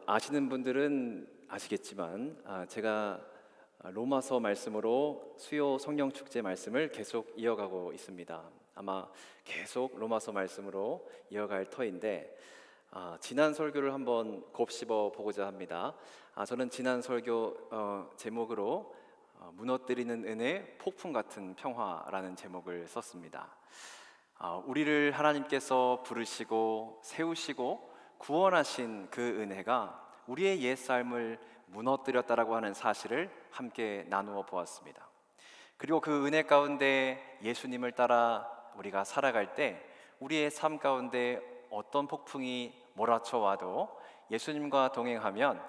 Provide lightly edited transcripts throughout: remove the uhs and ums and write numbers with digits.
아시는 분들은 아시겠지만 제가 로마서 말씀으로 수요 성령 축제 말씀을 계속 이어가고 있습니다. 아마 계속 로마서 말씀으로 이어갈 터인데 지난 설교를 한번 곱씹어 보고자 합니다. 저는 지난 설교 제목으로 무너뜨리는 은혜, 폭풍 같은 평화라는 제목을 썼습니다. 우리를 하나님께서 부르시고 세우시고 구원하신 그 은혜가 우리의 옛삶을 무너뜨렸다라고 하는 사실을 함께 나누어 보았습니다. 그리고 그 은혜 가운데 예수님을 따라 우리가 살아갈 때 우리의 삶 가운데 어떤 폭풍이 몰아쳐 와도 예수님과 동행하면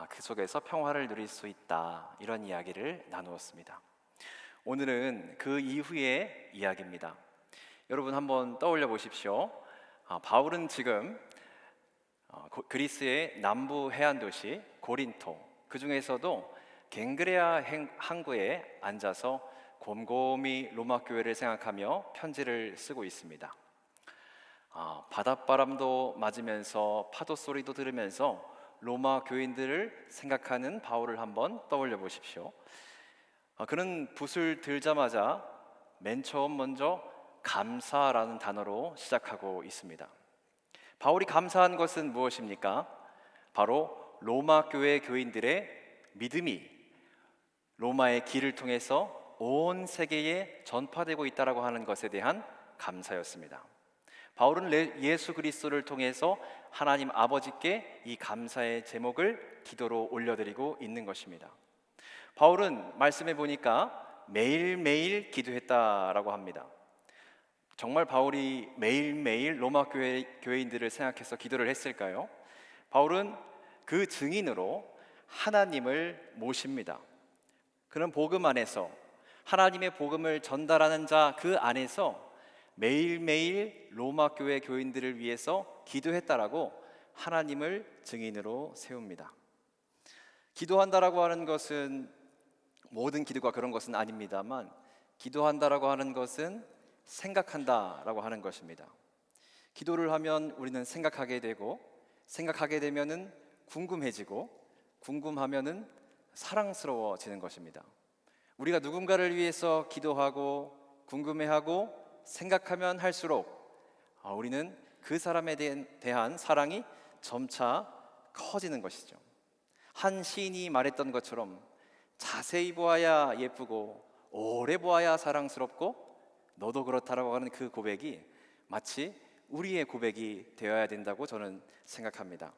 그 속에서 평화를 누릴 수 있다, 이런 이야기를 나누었습니다. 오늘은 그 이후의 이야기입니다. 여러분 한번 떠올려 보십시오. 바울은 지금 그리스의 남부 해안 도시 고린토, 그 중에서도 갱그레아 항구에 앉아서 곰곰이 로마 교회를 생각하며 편지를 쓰고 있습니다. 바닷바람도 맞으면서 파도 소리도 들으면서 로마 교인들을 생각하는 바울을 한번 떠올려 보십시오. 그는 붓을 들자마자 맨 처음 먼저 감사라는 단어로 시작하고 있습니다. 바울이 감사한 것은 무엇입니까? 바로 로마 교회 교인들의 믿음이 로마의 길을 통해서 온 세계에 전파되고 있다라고 하는 것에 대한 감사였습니다. 바울은 예수 그리스도를 통해서 하나님 아버지께 이 감사의 제목을 기도로 올려드리고 있는 것입니다. 바울은 말씀해 보니까 매일매일 기도했다라고 합니다. 정말 바울이 매일매일 로마 교회인들을 생각해서 기도를 했을까요? 바울은 그 증인으로 하나님을 모십니다. 그는 복음 안에서 하나님의 복음을 전달하는 자 그 안에서 매일매일 로마 교회 교인들을 위해서 기도했다라고 하나님을 증인으로 세웁니다. 기도한다라고 하는 것은 모든 기도가 그런 것은 아닙니다만, 기도한다라고 하는 것은 생각한다라고 하는 것입니다. 기도를 하면 우리는 생각하게 되고, 생각하게 되면은 궁금해지고, 궁금하면은 사랑스러워지는 것입니다. 우리가 누군가를 위해서 기도하고 궁금해하고 생각하면 할수록 우리는 그 사람에 대한 사랑이 점차 커지는 것이죠. 한 시인이 말했던 것처럼 자세히 보아야 예쁘고 오래 보아야 사랑스럽고 너도 그렇다라고 하는 그 고백이 마치 우리의 고백이 되어야 된다고 저는 생각합니다.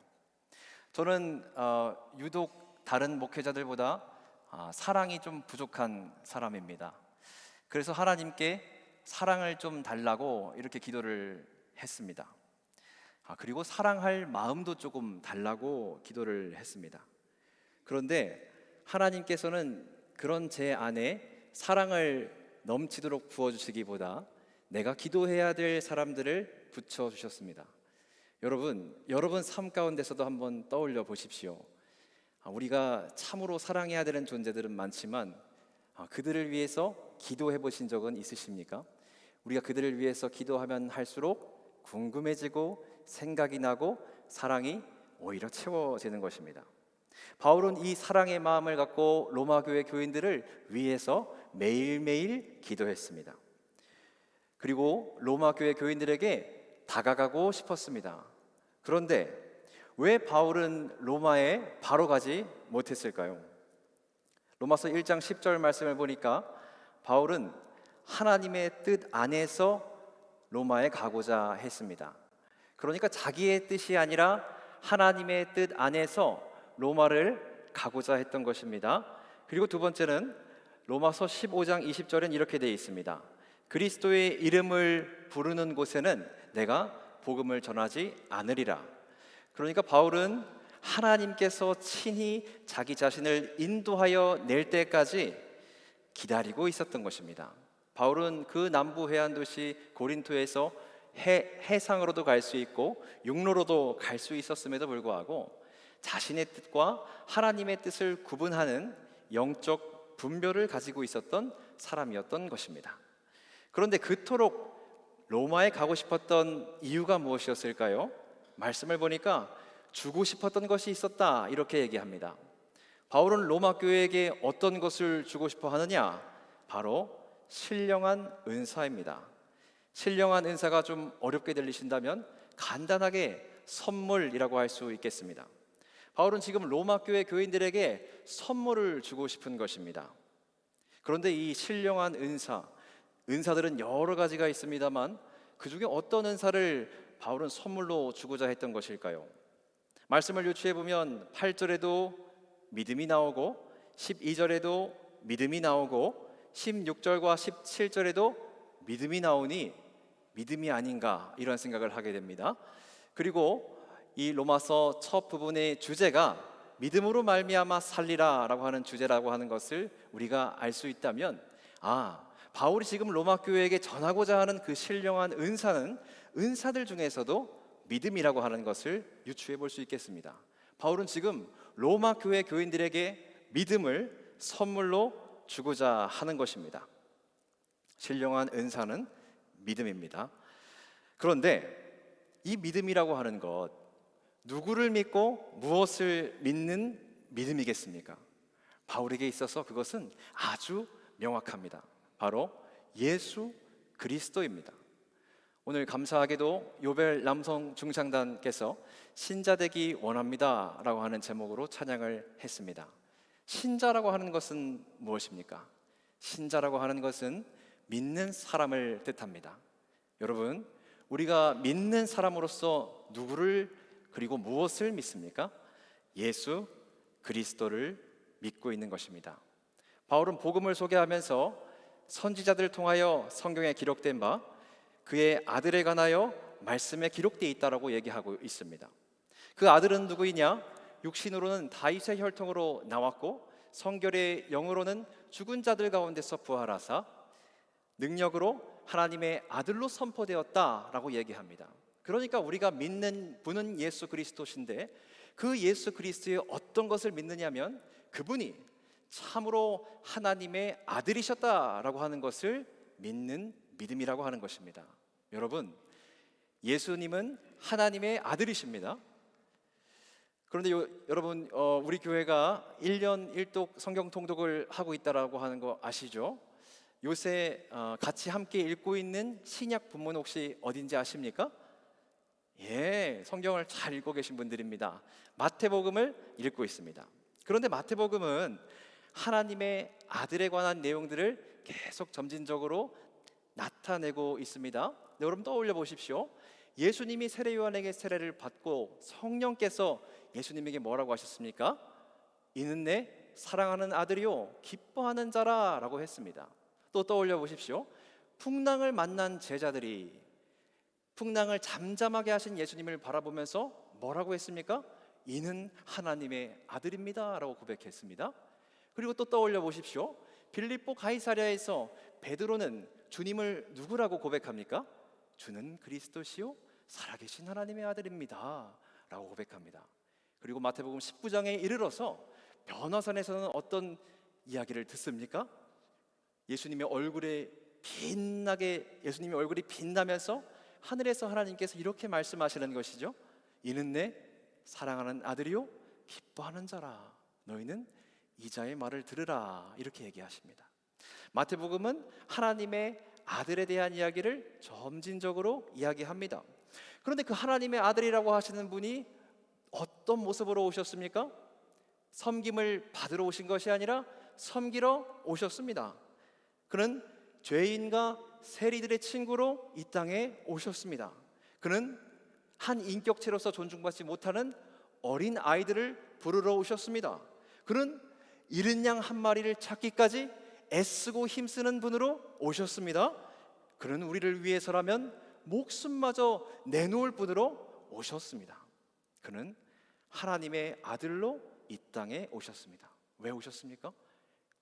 저는 유독 다른 목회자들보다 사랑이 좀 부족한 사람입니다. 그래서 하나님께 사랑을 좀 달라고 이렇게 기도를 했습니다. 그리고 사랑할 마음도 조금 달라고 기도를 했습니다. 그런데 하나님께서는 그런 제 안에 사랑을 넘치도록 부어주시기보다 내가 기도해야 될 사람들을 붙여주셨습니다. 여러분 삶 가운데서도 한번 떠올려 보십시오. 우리가 참으로 사랑해야 되는 존재들은 많지만 그들을 위해서 기도해 보신 적은 있으십니까? 우리가 그들을 위해서 기도하면 할수록 궁금해지고 생각이 나고 사랑이 오히려 채워지는 것입니다. 바울은 이 사랑의 마음을 갖고 로마 교회 교인들을 위해서 매일매일 기도했습니다. 그리고 로마 교회 교인들에게 다가가고 싶었습니다. 그런데 왜 바울은 로마에 바로 가지 못했을까요? 로마서 1장 10절 말씀을 보니까 바울은 하나님의 뜻 안에서 로마에 가고자 했습니다. 그러니까 자기의 뜻이 아니라 하나님의 뜻 안에서 로마를 가고자 했던 것입니다. 그리고 두 번째는 로마서 15장 20절엔 이렇게 되어 있습니다. 그리스도의 이름을 부르는 곳에는 내가 복음을 전하지 않으리라. 그러니까 바울은 하나님께서 친히 자기 자신을 인도하여 낼 때까지 기다리고 있었던 것입니다. 바울은 그 남부 해안 도시 고린토에서 해상으로도 갈 수 있고 육로로도 갈 수 있었음에도 불구하고 자신의 뜻과 하나님의 뜻을 구분하는 영적 분별을 가지고 있었던 사람이었던 것입니다. 그런데 그토록 로마에 가고 싶었던 이유가 무엇이었을까요? 말씀을 보니까 주고 싶었던 것이 있었다, 이렇게 얘기합니다. 바울은 로마 교회에게 어떤 것을 주고 싶어 하느냐? 바로 신령한 은사입니다. 신령한 은사가 좀 어렵게 들리신다면 간단하게 선물이라고 할 수 있겠습니다. 바울은 지금 로마 교회 교인들에게 선물을 주고 싶은 것입니다. 그런데 이 신령한 은사들은 여러 가지가 있습니다만 그 중에 어떤 은사를 바울은 선물로 주고자 했던 것일까요? 말씀을 유추해 보면 8절에도 믿음이 나오고 12절에도 믿음이 나오고 16절과 17절에도 믿음이 나오니 믿음이 아닌가, 이런 생각을 하게 됩니다. 그리고 이 로마서 첫 부분의 주제가 믿음으로 말미암아 살리라라고 하는 주제라고 하는 것을 우리가 알 수 있다면, 바울이 지금 로마 교회에게 전하고자 하는 그 신령한 은사는 은사들 중에서도 믿음이라고 하는 것을 유추해 볼 수 있겠습니다. 바울은 지금 로마 교회 교인들에게 믿음을 선물로 주고자 하는 것입니다. 신령한 은사는 믿음입니다. 그런데 이 믿음이라고 하는 것, 누구를 믿고 무엇을 믿는 믿음이겠습니까? 바울에게 있어서 그것은 아주 명확합니다. 바로 예수 그리스도입니다. 오늘 감사하게도 요벨 남성 중창단께서 신자되기 원합니다 라고 하는 제목으로 찬양을 했습니다. 신자라고 하는 것은 무엇입니까? 신자라고 하는 것은 믿는 사람을 뜻합니다. 여러분, 우리가 믿는 사람으로서 누구를 그리고 무엇을 믿습니까? 예수 그리스도를 믿고 있는 것입니다. 바울은 복음을 소개하면서 선지자들을 통하여 성경에 기록된 바 그의 아들에 관하여 말씀에 기록되어 있다라고 얘기하고 있습니다. 그 아들은 누구이냐? 육신으로는 다윗의 혈통으로 나왔고 성결의 영으로는 죽은 자들 가운데서 부활하사 능력으로 하나님의 아들로 선포되었다라고 얘기합니다. 그러니까 우리가 믿는 분은 예수 그리스도신데 그 예수 그리스도의 어떤 것을 믿느냐면 그분이 참으로 하나님의 아들이셨다라고 하는 것을 믿는 믿음이라고 하는 것입니다. 여러분, 예수님은 하나님의 아들이십니다. 그런데 여러분, 우리 교회가 1년 1독 성경 통독을 하고 있다라고 하는 거 아시죠? 요새 같이 함께 읽고 있는 신약 본문 혹시 어딘지 아십니까? 예, 성경을 잘 읽고 계신 분들입니다. 마태복음을 읽고 있습니다. 그런데 마태복음은 하나님의 아들에 관한 내용들을 계속 점진적으로 나타내고 있습니다. 여러분 떠올려 보십시오. 예수님이 세례 요한에게 세례를 받고 성령께서 예수님에게 뭐라고 하셨습니까? 이는 내 사랑하는 아들이요 기뻐하는 자라라고 했습니다. 또 떠올려 보십시오. 풍랑을 만난 제자들이 풍랑을 잠잠하게 하신 예수님을 바라보면서 뭐라고 했습니까? 이는 하나님의 아들입니다 라고 고백했습니다. 그리고 또 떠올려 보십시오. 빌립보 가이사랴에서 베드로는 주님을 누구라고 고백합니까? 주는 그리스도시요 살아계신 하나님의 아들입니다 라고 고백합니다. 그리고 마태복음 19장에 이르러서 변화산에서는 어떤 이야기를 듣습니까? 예수님의 얼굴이 빛나면서 하늘에서 하나님께서 이렇게 말씀하시는 것이죠. 이는 내 사랑하는 아들이요 기뻐하는 자라. 너희는 이자의 말을 들으라. 이렇게 얘기하십니다. 마태복음은 하나님의 아들에 대한 이야기를 점진적으로 이야기합니다. 그런데 그 하나님의 아들이라고 하시는 분이 어떤 모습으로 오셨습니까? 섬김을 받으러 오신 것이 아니라 섬기러 오셨습니다. 그는 죄인과 세리들의 친구로 이 땅에 오셨습니다. 그는 한 인격체로서 존중받지 못하는 어린 아이들을 부르러 오셨습니다. 그는 잃은 양 한 마리를 찾기까지 애쓰고 힘쓰는 분으로 오셨습니다. 그는 우리를 위해서라면 목숨마저 내놓을 분으로 오셨습니다. 그는 하나님의 아들로 이 땅에 오셨습니다. 왜 오셨습니까?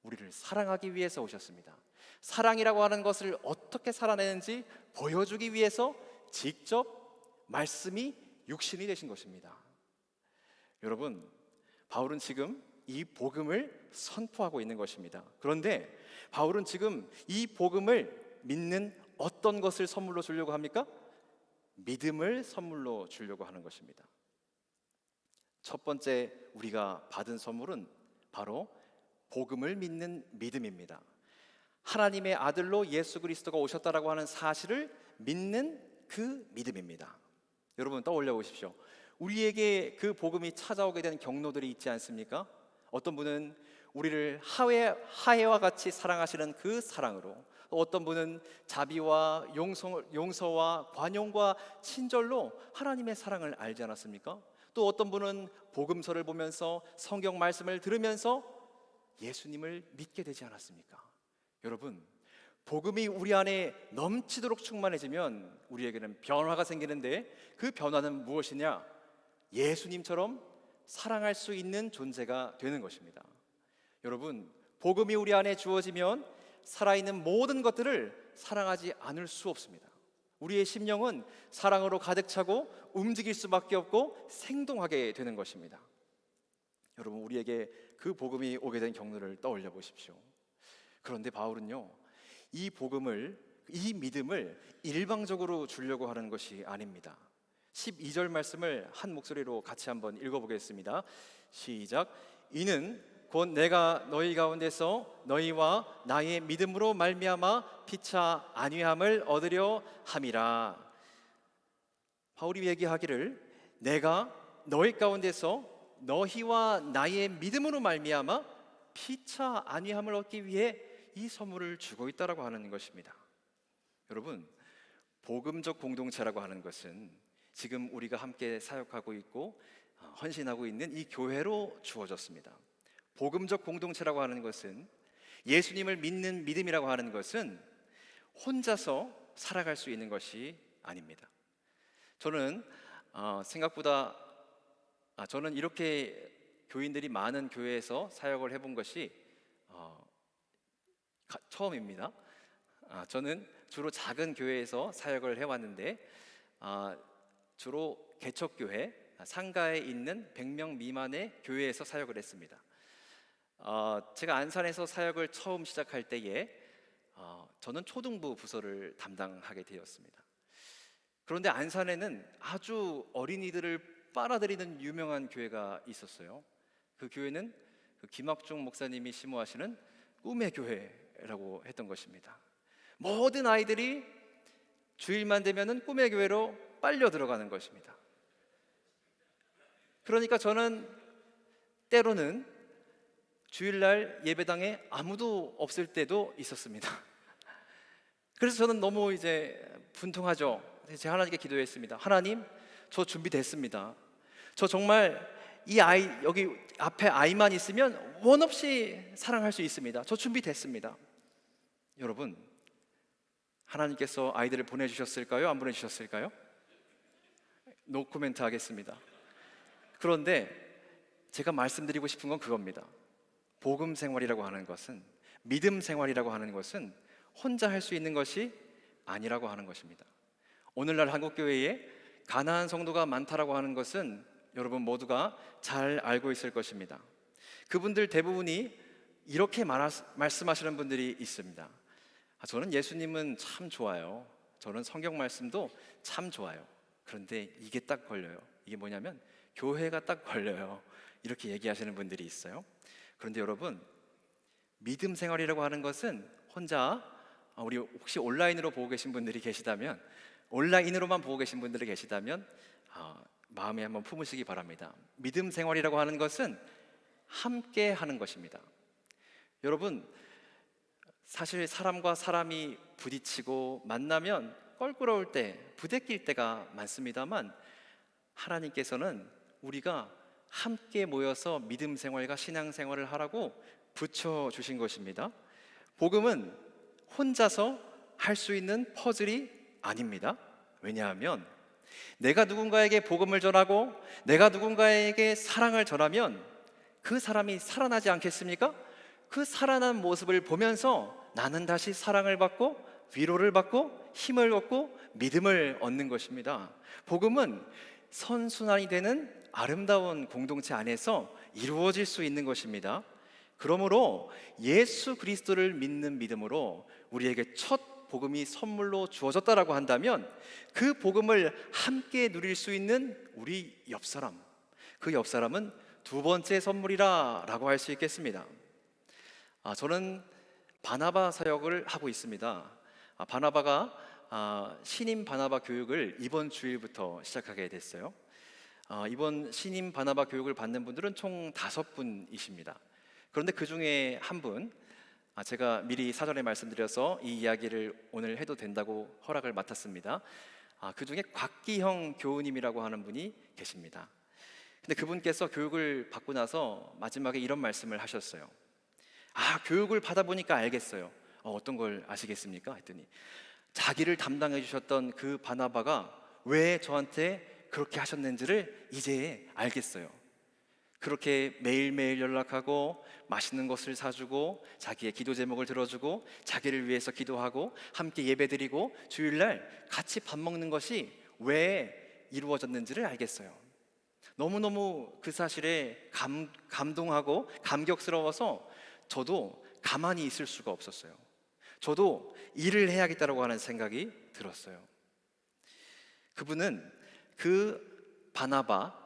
우리를 사랑하기 위해서 오셨습니다. 사랑이라고 하는 것을 어떻게 살아내는지 보여주기 위해서 직접 말씀이 육신이 되신 것입니다. 여러분, 바울은 지금 이 복음을 선포하고 있는 것입니다. 그런데 바울은 지금 이 복음을 믿는 어떤 것을 선물로 주려고 합니까? 믿음을 선물로 주려고 하는 것입니다. 첫 번째 우리가 받은 선물은 바로 복음을 믿는 믿음입니다. 하나님의 아들로 예수 그리스도가 오셨다라고 하는 사실을 믿는 그 믿음입니다. 여러분 떠올려 보십시오. 우리에게 그 복음이 찾아오게 된 경로들이 있지 않습니까? 어떤 분은 우리를 하해와 같이 사랑하시는 그 사랑으로, 또 어떤 분은 자비와 용서와 관용과 친절로 하나님의 사랑을 알지 않았습니까? 또 어떤 분은 복음서를 보면서 성경 말씀을 들으면서 예수님을 믿게 되지 않았습니까? 여러분, 복음이 우리 안에 넘치도록 충만해지면 우리에게는 변화가 생기는데, 그 변화는 무엇이냐? 예수님처럼 사랑할 수 있는 존재가 되는 것입니다. 여러분, 복음이 우리 안에 주어지면 살아있는 모든 것들을 사랑하지 않을 수 없습니다. 우리의 심령은 사랑으로 가득 차고 움직일 수밖에 없고 생동하게 되는 것입니다. 여러분, 우리에게 그 복음이 오게 된 경로를 떠올려 보십시오. 그런데 바울은요, 이 복음을, 이 믿음을 일방적으로 주려고 하는 것이 아닙니다. 12절 말씀을 한 목소리로 같이 한번 읽어보겠습니다. 시작. 이는 곧 내가 너희 가운데서 너희와 나의 믿음으로 말미암아 피차 안위함을 얻으려 함이라. 바울이 얘기하기를, 내가 너희 가운데서 너희와 나의 믿음으로 말미암아 피차 안위함을 얻기 위해 이 선물을 주고 있다라고 하는 것입니다. 여러분, 복음적 공동체라고 하는 것은 지금 우리가 함께 사역하고 있고 헌신하고 있는 이 교회로 주어졌습니다. 복음적 공동체라고 하는 것은, 예수님을 믿는 믿음이라고 하는 것은 혼자서 살아갈 수 있는 것이 아닙니다. 저는 생각보다 저는 이렇게 교인들이 많은 교회에서 사역을 해본 것이 처음입니다. 저는 주로 작은 교회에서 사역을 해왔는데, 주로 개척교회, 상가에 있는 100명 미만의 교회에서 사역을 했습니다. 제가 안산에서 사역을 처음 시작할 때에 저는 초등부 부서를 담당하게 되었습니다. 그런데 안산에는 아주 어린이들을 빨아들이는 유명한 교회가 있었어요. 그 교회는 김학중 목사님이 심호하시는 꿈의 교회라고 했던 것입니다. 모든 아이들이 주일만 되면은 꿈의 교회로 빨려 들어가는 것입니다. 그러니까 저는 때로는 주일날 예배당에 아무도 없을 때도 있었습니다. 그래서 저는 너무 이제 분통하죠. 제가 하나님께 기도했습니다. 하나님, 저 준비됐습니다. 저 정말 이 아이, 여기 앞에 아이만 있으면 원 없이 사랑할 수 있습니다. 저 준비됐습니다. 여러분, 하나님께서 아이들을 보내주셨을까요? 안 보내주셨을까요? 노 코멘트 하겠습니다. 그런데 제가 말씀드리고 싶은 건 그겁니다. 복음 생활이라고 하는 것은, 믿음 생활이라고 하는 것은 혼자 할 수 있는 것이 아니라고 하는 것입니다. 오늘날 한국교회에 가난한 성도가 많다라고 하는 것은 여러분 모두가 잘 알고 있을 것입니다. 그분들 대부분이 이렇게 말씀하시는 분들이 있습니다. 저는 예수님은 참 좋아요. 저는 성경 말씀도 참 좋아요. 그런데 이게 딱 걸려요. 이게 뭐냐면 교회가 딱 걸려요. 이렇게 얘기하시는 분들이 있어요. 그런데 여러분, 믿음 생활이라고 하는 것은 혼자, 우리 혹시 온라인으로 보고 계신 분들이 계시다면, 온라인으로만 보고 계신 분들이 계시다면 마음에 한번 품으시기 바랍니다. 믿음 생활이라고 하는 것은 함께 하는 것입니다. 여러분, 사실 사람과 사람이 부딪히고 만나면 껄끄러울 때, 부대낄 때가 많습니다만, 하나님께서는 우리가 함께 모여서 믿음 생활과 신앙 생활을 하라고 붙여주신 것입니다. 복음은 혼자서 할 수 있는 퍼즐이 아닙니다. 왜냐하면 내가 누군가에게 복음을 전하고 내가 누군가에게 사랑을 전하면 그 사람이 살아나지 않겠습니까? 그 살아난 모습을 보면서 나는 다시 사랑을 받고 위로를 받고 힘을 얻고 믿음을 얻는 것입니다. 복음은 선순환이 되는 아름다운 공동체 안에서 이루어질 수 있는 것입니다. 그러므로 예수 그리스도를 믿는 믿음으로 우리에게 첫 복음이 선물로 주어졌다라고 한다면, 그 복음을 함께 누릴 수 있는 우리 옆사람, 그 옆 사람은 두 번째 선물이라 라고 할 수 있겠습니다. 저는 바나바 사역을 하고 있습니다. 바나바가 신임 바나바 교육을 이번 주일부터 시작하게 됐어요. 이번 신임 바나바 교육을 받는 분들은 총 5분이십니다. 그런데 그 중에 한 분, 제가 미리 사전에 말씀드려서 이 이야기를 오늘 해도 된다고 허락을 맡았습니다. 그 중에 곽기형 교우님이라고 하는 분이 계십니다. 근데 그분께서 교육을 받고 나서 마지막에 이런 말씀을 하셨어요. 교육을 받아보니까 알겠어요. 어떤 걸 아시겠습니까? 했더니 자기를 담당해 주셨던 그 바나바가 왜 저한테 그렇게 하셨는지를 이제 알겠어요. 그렇게 매일매일 연락하고 맛있는 것을 사주고 자기의 기도 제목을 들어주고 자기를 위해서 기도하고 함께 예배드리고 주일날 같이 밥 먹는 것이 왜 이루어졌는지를 알겠어요. 너무너무 그 사실에 감동하고 감격스러워서 저도 가만히 있을 수가 없었어요. 저도 일을 해야겠다고 하는 생각이 들었어요. 그분은 그 바나바,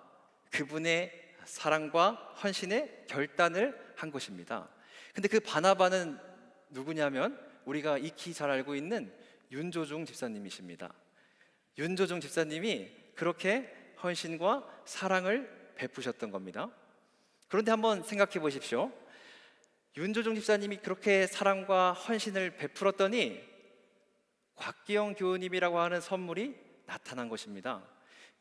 그분의 사랑과 헌신의 결단을 한 것입니다. 근데 그 바나바는 누구냐면 우리가 익히 잘 알고 있는 윤조중 집사님이십니다. 윤조중 집사님이 그렇게 헌신과 사랑을 베푸셨던 겁니다. 그런데 한번 생각해 보십시오. 윤조중 집사님이 그렇게 사랑과 헌신을 베풀었더니 곽기영 교우님이라고 하는 선물이 나타난 것입니다.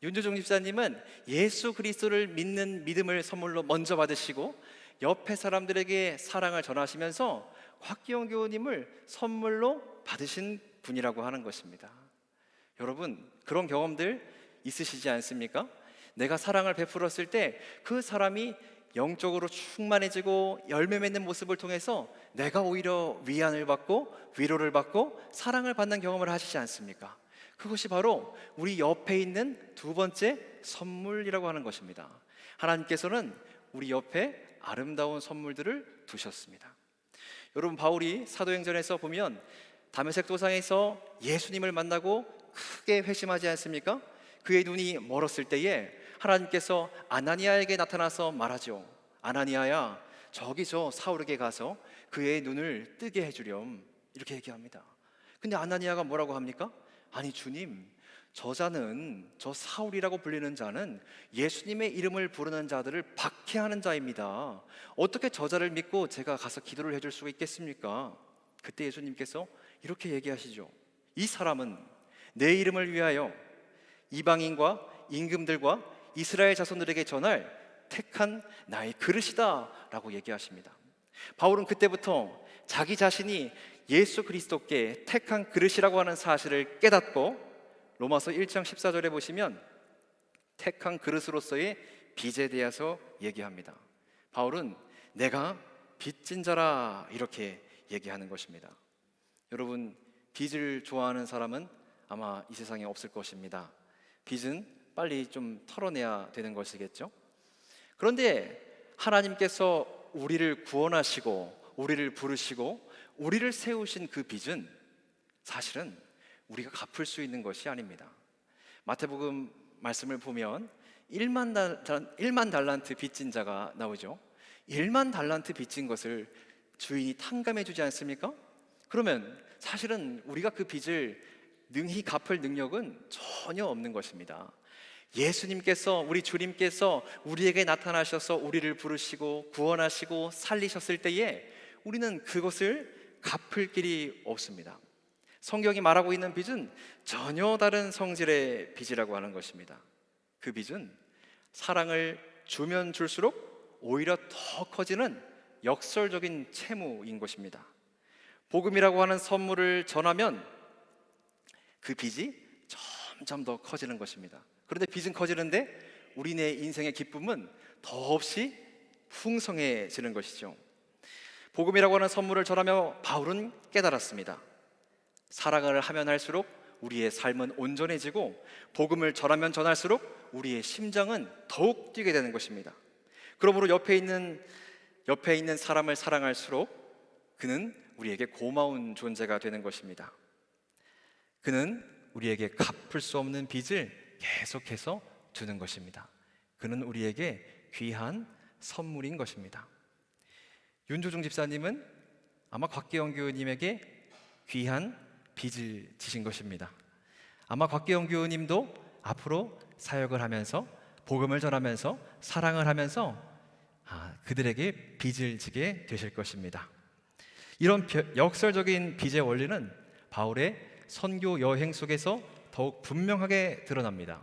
윤조중 집사님은 예수 그리스도를 믿는 믿음을 선물로 먼저 받으시고 옆에 사람들에게 사랑을 전하시면서 곽기영 교우님을 선물로 받으신 분이라고 하는 것입니다. 여러분, 그런 경험들 있으시지 않습니까? 내가 사랑을 베풀었을 때 그 사람이 영적으로 충만해지고 열매 맺는 모습을 통해서 내가 오히려 위안을 받고 위로를 받고 사랑을 받는 경험을 하시지 않습니까? 그것이 바로 우리 옆에 있는 두 번째 선물이라고 하는 것입니다. 하나님께서는 우리 옆에 아름다운 선물들을 두셨습니다. 여러분, 바울이 사도행전에서 보면 다메섹 도상에서 예수님을 만나고 크게 회심하지 않습니까? 그의 눈이 멀었을 때에 하나님께서 아나니아에게 나타나서 말하죠. 아나니아야, 저기 저 사울에게 가서 그의 눈을 뜨게 해주렴, 이렇게 얘기합니다. 근데 아나니아가 뭐라고 합니까? 아니 주님, 저 사울이라고 불리는 자는 예수님의 이름을 부르는 자들을 박해하는 자입니다. 어떻게 저 자를 믿고 제가 가서 기도를 해줄 수가 있겠습니까? 그때 예수님께서 이렇게 얘기하시죠. 이 사람은 내 이름을 위하여 이방인과 임금들과 이스라엘 자손들에게 전할 택한 나의 그릇이다 라고 얘기하십니다. 바울은 그때부터 자기 자신이 예수 그리스도께 택한 그릇이라고 하는 사실을 깨닫고 로마서 1장 14절에 보시면 택한 그릇으로서의 빚에 대해서 얘기합니다. 바울은 내가 빚진 자라 이렇게 얘기하는 것입니다. 여러분, 빚을 좋아하는 사람은 아마 이 세상에 없을 것입니다. 빚은 빨리 좀 털어내야 되는 것이겠죠. 그런데 하나님께서 우리를 구원하시고 우리를 부르시고 우리를 세우신 그 빚은 사실은 우리가 갚을 수 있는 것이 아닙니다. 마태복음 말씀을 보면 1만 달란트 빚진 자가 나오죠. 1만 달란트 빚진 것을 주인이 탕감해 주지 않습니까? 그러면 사실은 우리가 그 빚을 능히 갚을 능력은 전혀 없는 것입니다. 예수님께서, 우리 주님께서 우리에게 나타나셔서 우리를 부르시고 구원하시고 살리셨을 때에 우리는 그것을 갚을 길이 없습니다. 성경이 말하고 있는 빚은 전혀 다른 성질의 빚이라고 하는 것입니다. 그 빚은 사랑을 주면 줄수록 오히려 더 커지는 역설적인 채무인 것입니다. 복음이라고 하는 선물을 전하면 그 빚이 점점 더 커지는 것입니다. 그런데 빚은 커지는데 우리네 인생의 기쁨은 더없이 풍성해지는 것이죠. 복음이라고 하는 선물을 전하며 바울은 깨달았습니다. 사랑을 하면 할수록 우리의 삶은 온전해지고 복음을 전하면 전할수록 우리의 심장은 더욱 뛰게 되는 것입니다. 그러므로 옆에 있는 사람을 사랑할수록 그는 우리에게 고마운 존재가 되는 것입니다. 그는 우리에게 갚을 수 없는 빚을 계속해서 주는 것입니다. 그는 우리에게 귀한 선물인 것입니다. 윤조중 집사님은 아마 곽기영 교우님에게 귀한 빚을 지신 것입니다. 아마 곽기영 교우님도 앞으로 사역을 하면서 복음을 전하면서 사랑을 하면서 그들에게 빚을 지게 되실 것입니다. 이런 역설적인 빚의 원리는 바울의 선교 여행 속에서 더욱 분명하게 드러납니다.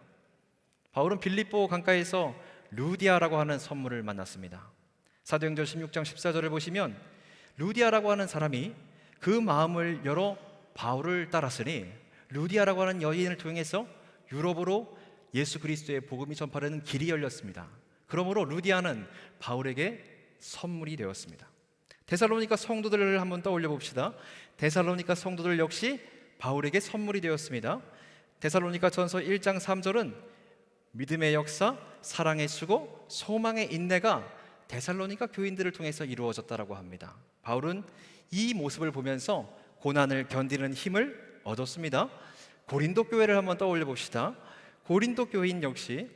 바울은 빌립보 강가에서 루디아라고 하는 선물을 만났습니다. 사도행전 16장 14절을 보시면 루디아라고 하는 사람이 그 마음을 열어 바울을 따랐으니 루디아라고 하는 여인을 통해서 유럽으로 예수 그리스도의 복음이 전파되는 길이 열렸습니다. 그러므로 루디아는 바울에게 선물이 되었습니다. 데살로니가 성도들을 한번 떠올려 봅시다. 데살로니가 성도들 역시 바울에게 선물이 되었습니다. 데살로니가 전서 1장 3절은 믿음의 역사, 사랑의 수고, 소망의 인내가 데살로니가 교인들을 통해서 이루어졌다라고 합니다. 바울은 이 모습을 보면서 고난을 견디는 힘을 얻었습니다. 고린도 교회를 한번 떠올려 봅시다. 고린도 교인 역시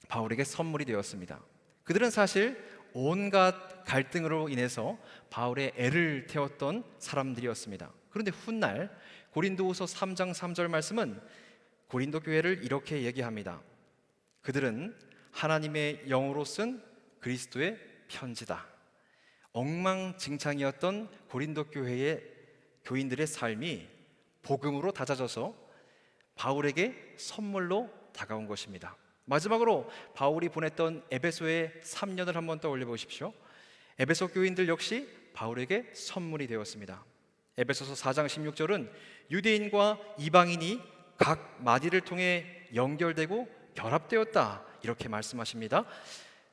바울에게 선물이 되었습니다. 그들은 사실 온갖 갈등으로 인해서 바울의 애를 태웠던 사람들이었습니다. 그런데 훗날 고린도후서 3장 3절 말씀은 고린도 교회를 이렇게 얘기합니다. 그들은 하나님의 영으로 쓴 그리스도의 편지다. 엉망진창이었던 고린도 교회의 교인들의 삶이 복음으로 다져져서 바울에게 선물로 다가온 것입니다. 마지막으로 바울이 보냈던 에베소의 3년을 한번 떠올려 보십시오. 에베소 교인들 역시 바울에게 선물이 되었습니다. 에베소서 4장 16절은 유대인과 이방인이 각 마디를 통해 연결되고 결합되었다 이렇게 말씀하십니다.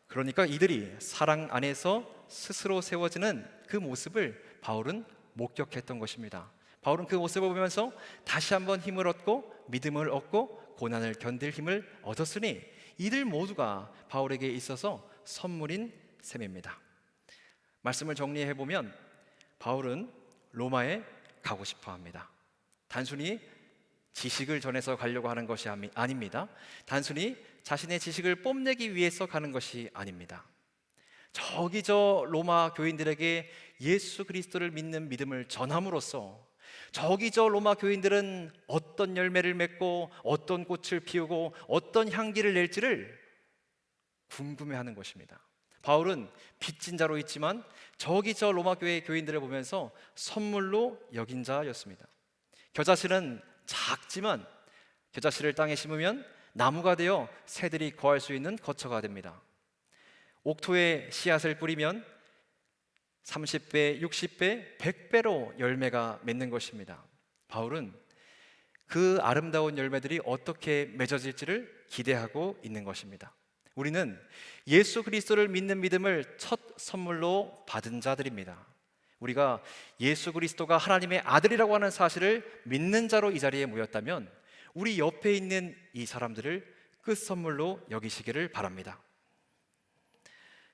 그러니까 이들이 사랑 안에서 스스로 세워지는 그 모습을 바울은 목격했던 것입니다. 바울은 그 모습을 보면서 다시 한번 힘을 얻고 믿음을 얻고 고난을 견딜 힘을 얻었으니 이들 모두가 바울에게 있어서 선물인 셈입니다. 말씀을 정리해 보면 바울은 로마에 가고 싶어 합니다. 단순히 지식을 전해서 가려고 하는 것이 아닙니다. 단순히 자신의 지식을 뽐내기 위해서 가는 것이 아닙니다. 저기 저 로마 교인들에게 예수 그리스도를 믿는 믿음을 전함으로써 저기 저 로마 교인들은 어떤 열매를 맺고 어떤 꽃을 피우고 어떤 향기를 낼지를 궁금해하는 것입니다. 바울은 빚진 자로 있지만 저기 저 로마 교회 교인들을 보면서 선물로 여긴 자였습니다. 겨자씨는 작지만 겨자씨를 땅에 심으면 나무가 되어 새들이 거할 수 있는 거처가 됩니다. 옥토에 씨앗을 뿌리면 30배, 60배, 100배로 열매가 맺는 것입니다. 바울은 그 아름다운 열매들이 어떻게 맺어질지를 기대하고 있는 것입니다. 우리는 예수 그리스도를 믿는 믿음을 첫 선물로 받은 자들입니다. 우리가 예수 그리스도가 하나님의 아들이라고 하는 사실을 믿는 자로 이 자리에 모였다면 우리 옆에 있는 이 사람들을 끝 선물로 여기시기를 바랍니다.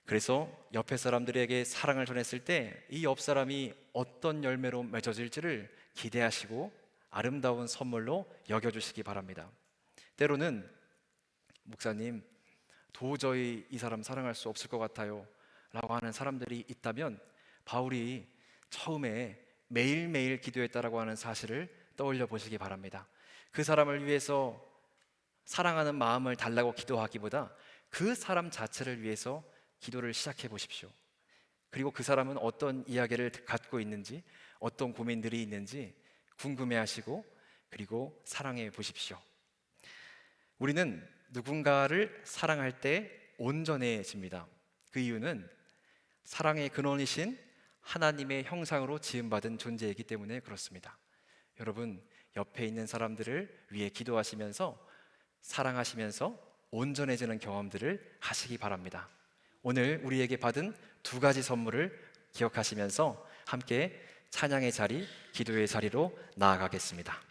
그래서 옆에 사람들에게 사랑을 전했을 때 이 옆 사람이 어떤 열매로 맺어질지를 기대하시고 아름다운 선물로 여겨주시기 바랍니다. 때로는 목사님 도저히 이 사람 사랑할 수 없을 것 같아요 라고 하는 사람들이 있다면 바울이 처음에 매일매일 기도했다라고 하는 사실을 떠올려 보시기 바랍니다. 그 사람을 위해서 사랑하는 마음을 달라고 기도하기보다 그 사람 자체를 위해서 기도를 시작해 보십시오. 그리고 그 사람은 어떤 이야기를 갖고 있는지 어떤 고민들이 있는지 궁금해 하시고 그리고 사랑해 보십시오. 우리는 누군가를 사랑할 때 온전해집니다. 그 이유는 사랑의 근원이신 하나님의 형상으로 지음받은 존재이기 때문에 그렇습니다. 여러분 옆에 있는 사람들을 위해 기도하시면서 사랑하시면서 온전해지는 경험들을 하시기 바랍니다. 오늘 우리에게 받은 두 가지 선물을 기억하시면서 함께 찬양의 자리, 기도의 자리로 나아가겠습니다.